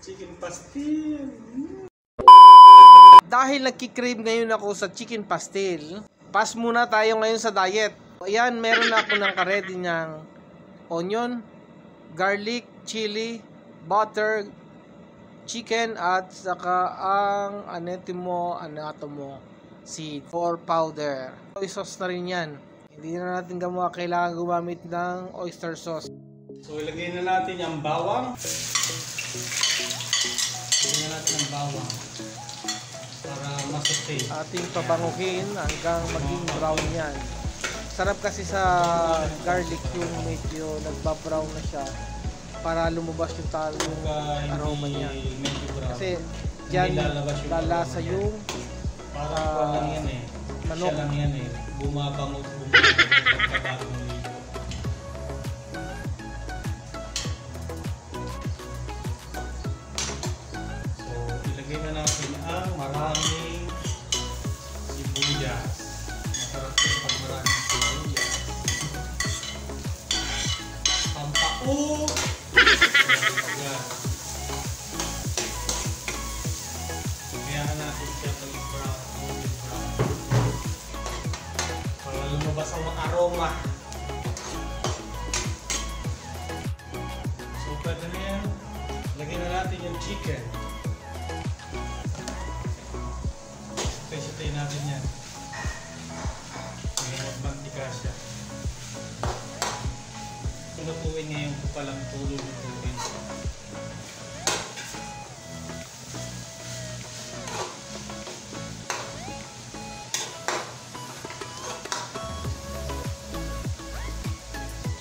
Chicken pastil. Dahil nagki-crave ngayon ako sa chicken pastil, pass muna tayo ngayon sa diet. Ayan, meron na ako ng karedy ng onion, garlic, chili, butter, chicken, at saka ang anatomo seed for powder. Soy sauce na rin yan. Hindi na natin kailangan gumamit ng oyster sauce. So ilagay na natin yung bawang. Ilagay na natin ang bawang para masaute. Ating pabanguhin hanggang maging brown yan. Sarap kasi sa garlic yung medyo nagbabrown na siya para lumabas yung aroma niya. Kasi dyan lalasa yung manok. Siya lang yan eh. Bumabangot pagkabagong ligo. So ilagay na natin ang maraming sibuyas. Masarap yung pag maraming sibuyas. Pampao! Kaya natin siya pag-brown. Para lumabas ang aroma. So pwede na yan. Lagyan na natin yung chicken. Sitay natin yan. Ngayon magmantika siya. Lutuin ngayon ko palang lutuin.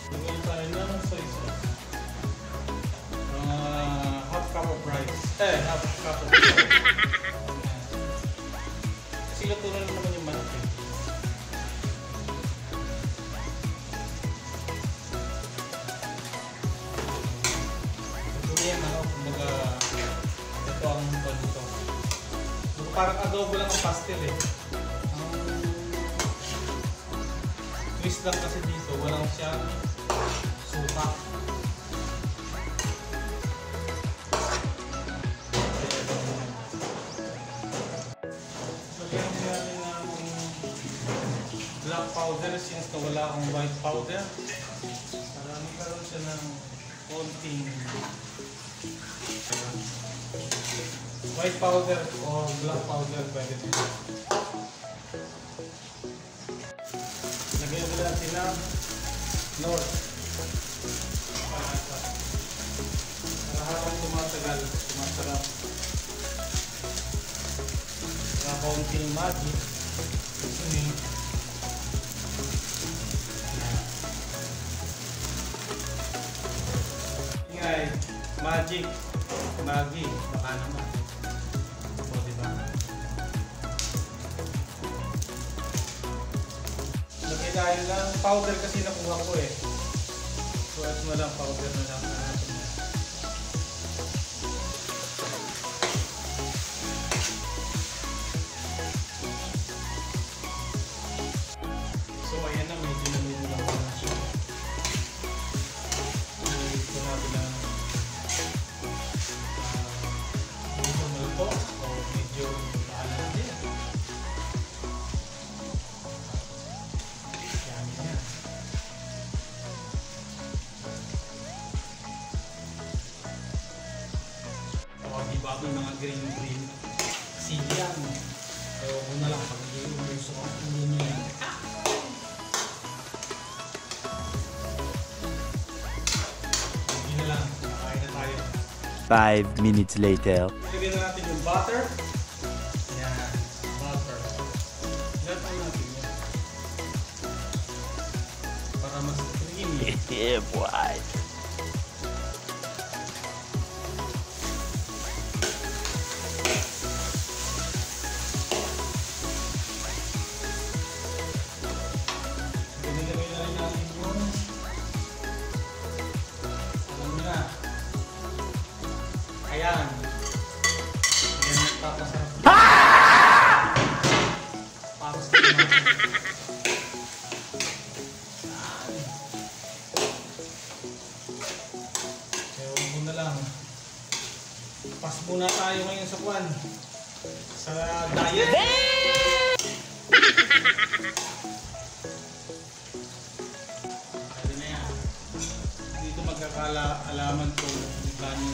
Lagyan tayo ng soy sauce. Half cup of rice. Half cup of rice. Kasi luto na naman yung manok eh. Yan ako, kumbaga ito ang hukad nito. Parang adobo lang ang pastel eh. Ang twist lang kasi dito, walang siyang suka. Lagyan natin ng black powder since wala akong white powder. Para magkaroon siya ng konting white powder or black powder pwede din. Lagyan mo natin ng North. Para habang tumatagal, masarap. Para konting magic. Ingay, magic. Magi, baka naman. O, diba? Lagay tayo lang. Powder kasi nakuha ko eh. So, at mo lang, powder na lang. So, ayan na. Medyo lang na siya. Ito natin lang. O medyo maalam din. Yan yan. O diba ito mga green siyan. Kaya huwag na lang pag-iuso ang ulo niya. Hindi na lang. Nakain na tayo. 5 minutes later. Ilagay na natin yung butter. Ayan, butter. Ilagay natin yan. Para mas creamy. Yeah, boy. Ilagay na rin natin yung alam mo na. Ayan. Ayan, nagpapasarap. Para sa muna tayo ngayon sa kwan. Sa diet. Pwede na yan. Dito magkakaalaman kung gano'n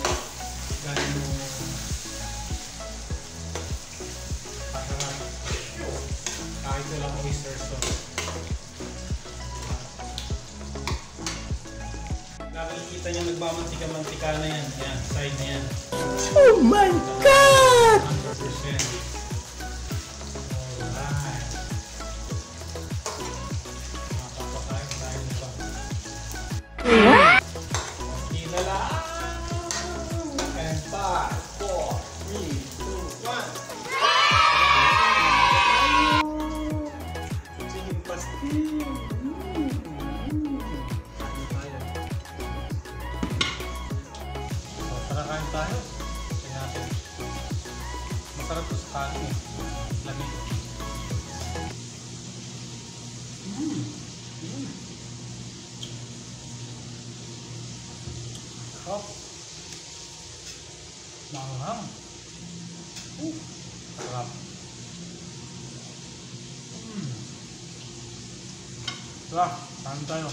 kahit walang oyster sauce. Nakikita niya nagmamantika-mantika na yan. Yan, side na yan. Oh my God! 100%. Alright. Mapapakain tayo nito. Okay na lang. And 5, 4, 3, 2, 1. Chicken pastil. Tara, kain tayo. Kaya natin. Masarap to sa kanin eh. Lamig. Sarap. Manghang. Sarap. Tara, kain tayo.